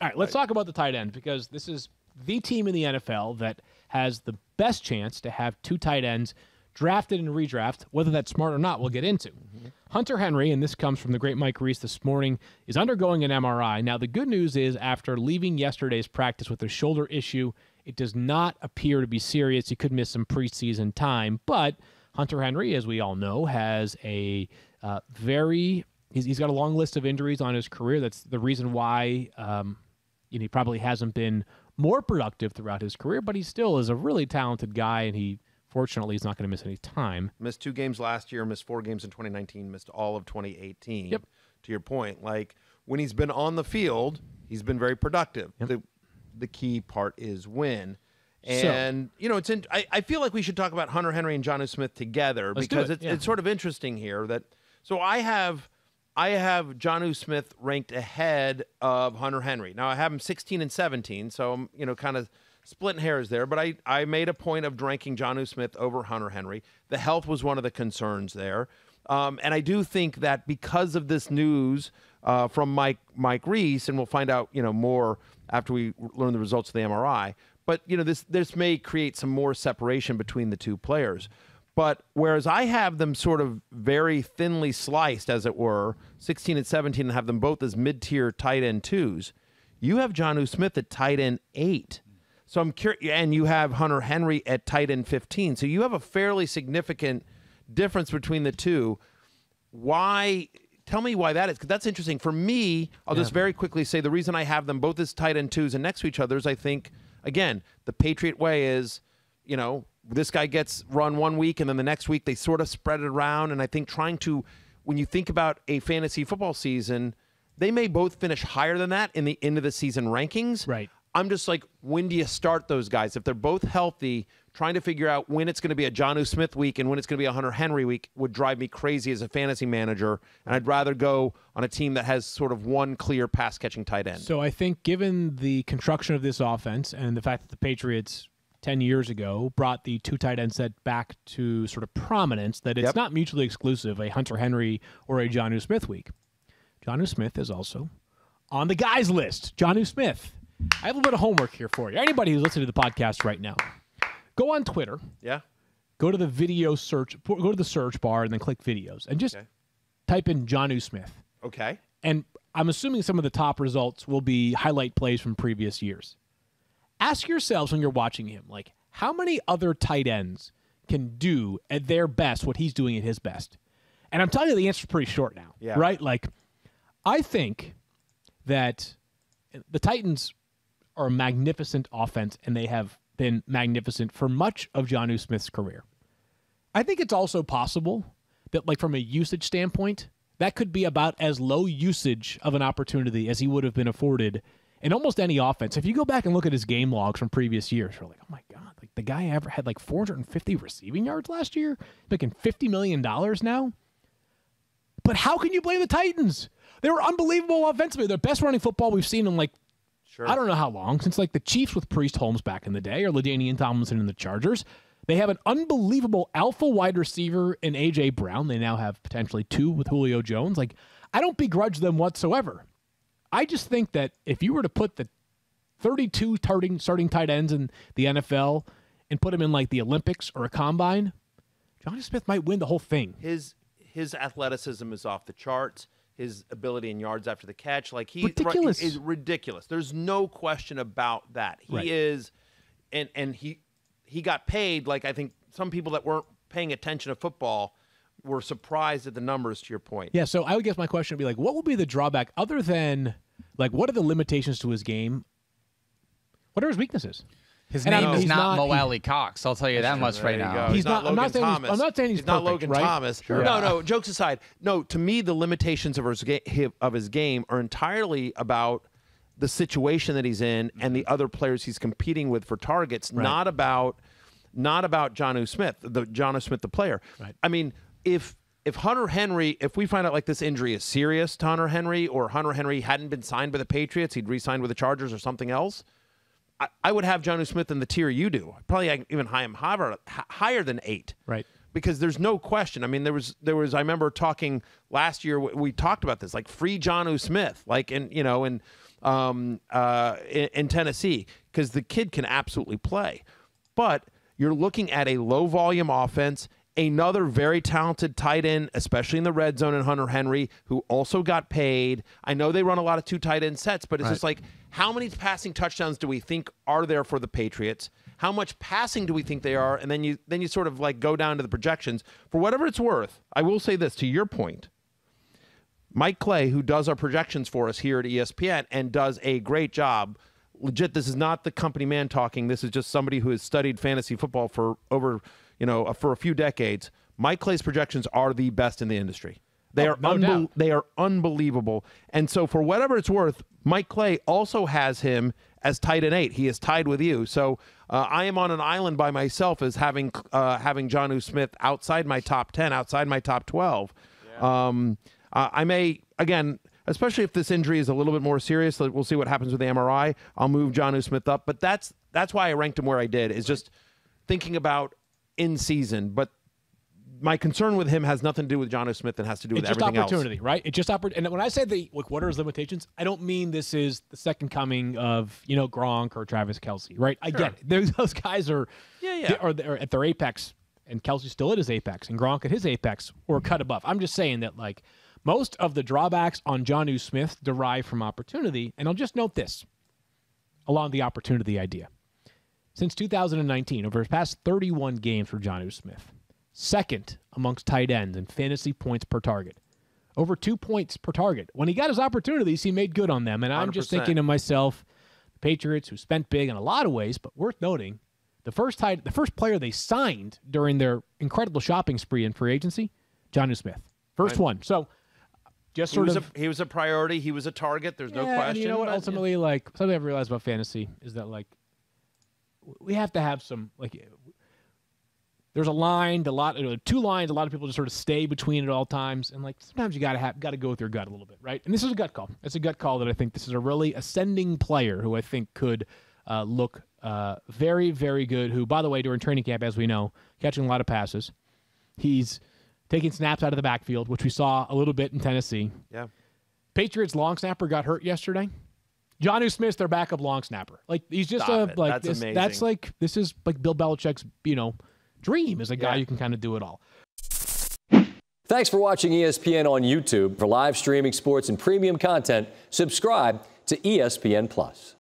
All right, let's talk about the tight ends because this is the team in the NFL that has the best chance to have two tight ends drafted and redraft. Whether that's smart or not, we'll get into. Hunter Henry, and this comes from the great Mike Reese this morning, is undergoing an MRI. Now, the good news is after leaving yesterday's practice with a shoulder issue, it does not appear to be serious. He could miss some preseason time, but Hunter Henry, as we all know, has a he's got a long list of injuries on his career. That's the reason why he probably hasn't been more productive throughout his career, but he still is a really talented guy, and he fortunately is not going to miss any time. Missed 2 games last year, missed 4 games in 2019, missed all of 2018. Yep. To your point, like when he's been on the field, he's been very productive. Yep. The key part is when. And, I feel like we should talk about Hunter Henry and Jonnu Smith together because it's sort of interesting here that – so I have Jonnu Smith ranked ahead of Hunter Henry. Now, I have him 16 and 17, so I'm, kind of splitting hairs there. But I made a point of ranking Jonnu Smith over Hunter Henry. The health was one of the concerns there. And I do think that because of this news from Mike Reese, and we'll find out, more after we learn the results of the MRI, but, this may create some more separation between the two players. But whereas I have them sort of very thinly sliced, as it were, 16 and 17, and have them both as mid-tier tight end 2s, you have Jonnu Smith at tight end 8. So I'm curious, and you have Hunter Henry at tight end 15. So you have a fairly significant difference between the two. Why? Tell me why that is, because that's interesting. For me, I'll just very quickly say the reason I have them both as tight end 2s and next to each other is I think, again, the Patriot way is, this guy gets run one week, and then the next week they sort of spread it around. And I think when you think about a fantasy football season, they may both finish higher than that in the end of the season rankings. Right. I'm just like, when do you start those guys? If they're both healthy, trying to figure out when it's going to be a Jonnu Smith week and when it's going to be a Hunter Henry week would drive me crazy as a fantasy manager. And I'd rather go on a team that has sort of one clear pass-catching tight end. So I think given the construction of this offense and the fact that the Patriots 10 years ago brought the two tight end set back to sort of prominence, that it's not mutually exclusive, a Hunter Henry or a Jonnu Smith week. Jonnu Smith is also on the guys list. Jonnu Smith. I have a little bit of homework here for you. Anybody who's listening to the podcast right now, go on Twitter. Yeah. Go to the video search. Go to the search bar and then click videos and just type in Jonnu Smith. Okay. And I'm assuming some of the top results will be highlight plays from previous years. Ask yourselves when you're watching him, like, how many other tight ends can do at their best what he's doing at his best? And I'm telling you the answer's pretty short now, right? Like, I think that the Titans are a magnificent offense, and they have been magnificent for much of Jonnu Smith's career. I think it's also possible that, like, from a usage standpoint, that could be about as low usage of an opportunity as he would have been afforded in almost any offense. If you go back and look at his game logs from previous years, you're like, oh my God, like the guy ever had like 450 receiving yards last year, making $50 million now. But how can you blame the Titans? They were unbelievable offensively. They're the best running football we've seen in I don't know how long, since like the Chiefs with Priest Holmes back in the day or LaDainian Tomlinson in the Chargers. They have an unbelievable alpha wide receiver in A.J. Brown. They now have potentially 2 with Julio Jones. Like, I don't begrudge them whatsoever. I just think that if you were to put the 32 starting tight ends in the NFL and put them in like the Olympics or a combine, Jonnu Smith might win the whole thing. His athleticism is off the charts. His ability in yards after the catch, ridiculous. Is ridiculous. There's no question about that. He is, and he got paid. Like, I think some people that weren't paying attention to football were surprised at the numbers, to your point. Yeah, so I would guess my question would be like, what will be the drawback other than, like, what are the limitations to his game? What are his weaknesses? His name is not Mo Alley Cox. I'll tell you that much right now. He's not Logan Thomas. I'm not saying he's not perfect, Logan right? Thomas. Sure. No, jokes aside. No, to me, the limitations of his game are entirely about the situation that he's in and the other players he's competing with for targets, not about Jonnu Smith, the player. Right. I mean, if Hunter Henry, if we find out like this injury is serious to Hunter Henry, or Hunter Henry hadn't been signed by the Patriots, he'd re-signed with the Chargers or something else, I would have Jonnu Smith in the tier you do. Probably even higher than 8. Right. Because there's no question. I mean, there was. I remember talking last year. We talked about this, like free Jonnu Smith, like, and in Tennessee, because the kid can absolutely play. But you're looking at a low-volume offense, another very talented tight end, especially in the red zone, in Hunter Henry, who also got paid. I know they run a lot of 2 tight end sets, but it's just like, how many passing touchdowns do we think are there for the Patriots? How much passing do we think they are? And then you sort of like go down to the projections. For whatever it's worth, I will say this to your point. Mike Clay, who does our projections for us here at ESPN and does a great job. Legit, this is not the company man talking. This is just somebody who has studied fantasy football for over, for a few decades. Mike Clay's projections are the best in the industry. They are unbelievable. And so for whatever it's worth, Mike Clay also has him as tight end 8. He is tied with you. So I am on an island by myself as having Jonnu Smith outside my top 10, outside my top 12. Yeah. I may, again, especially if this injury is a little bit more serious, we'll see what happens with the MRI. I'll move Jonnu Smith up. But that's why I ranked him where I did, is just thinking about in season. But my concern with him has nothing to do with Jonnu Smith and has to do with everything else. It's just opportunity, right? It's just opportunity. And when I say what are his limitations, I don't mean this is the second coming of, Gronk or Travis Kelce, right? I get it. Those guys are, are at their apex, and Kelce's still at his apex, and Gronk at his apex, or cut above. I'm just saying that, most of the drawbacks on Jonnu Smith derive from opportunity. And I'll just note this along the opportunity idea. Since 2019, over his past 31 games for Jonnu Smith, second amongst tight ends in fantasy points per target. Over 2 points per target. When he got his opportunities, he made good on them. And I'm just thinking to myself, the Patriots, who spent big in a lot of ways, but worth noting, the first player they signed during their incredible shopping spree in free agency, Jonnu Smith. First one. So just he was a priority. He was a target. There's no question. And you know what? Ultimately, something I've realized about fantasy is that we have to have some there's a line, two lines. A lot of people just sort of stay between at all times, and sometimes you got to go with your gut a little bit, right? And this is a gut call. It's a gut call that I think this is a really ascending player who I think could look very, very good. Who, by the way, during training camp, as we know, catching a lot of passes. He's taking snaps out of the backfield, which we saw a little bit in Tennessee. Yeah. Patriots long snapper got hurt yesterday. Jonnu Smith's their backup long snapper. He's just that's amazing. That's this is Bill Belichick's, dream as a guy who can kind of do it all. Thanks for watching ESPN on YouTube. For live streaming sports and premium content, subscribe to ESPN+.